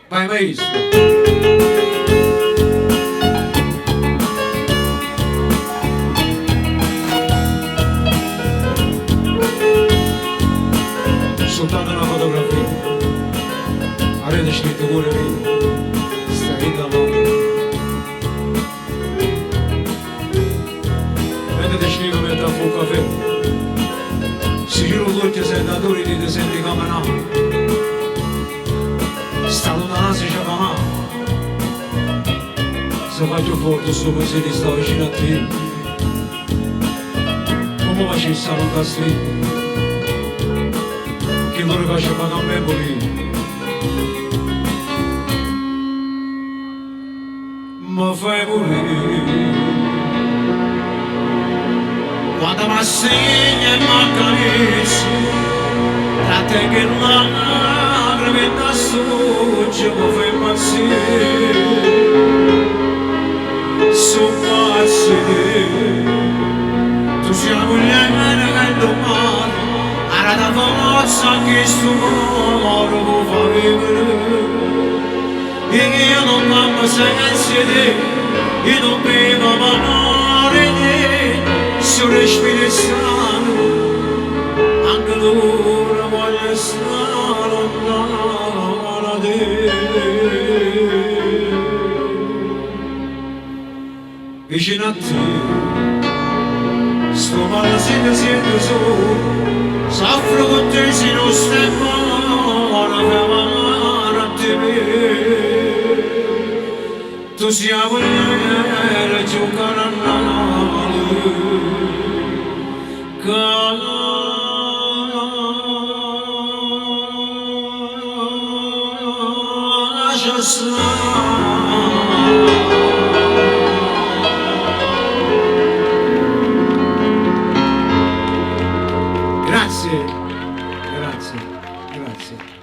Vai maestro. Soltanto una fotografia. Avete scritto pure lì. Stai da Londra. Vedete scritto per da un caffè. Sicuro tutti i senatori di senti come no. Stato da una si chiama se faccio forte sto così ti sto vicino a te come facessi a non castri che loro facevano a me morire ma fai morire quando mi assegni e mi accarezzi tra te che lacrime da soggia mi fai impazzire sono pazzire tu sei la mulher che domani ara da forza che sto cuore può far vivere e che io non mamma senza te io non vivo amare te sono respiro strano anche l'ora voglio stare lontano da te vicino a te sto male se ti sento solo soffro con te se non stai buona per amare a te tu sia vogliere giocare a Grazie, grazie, grazie.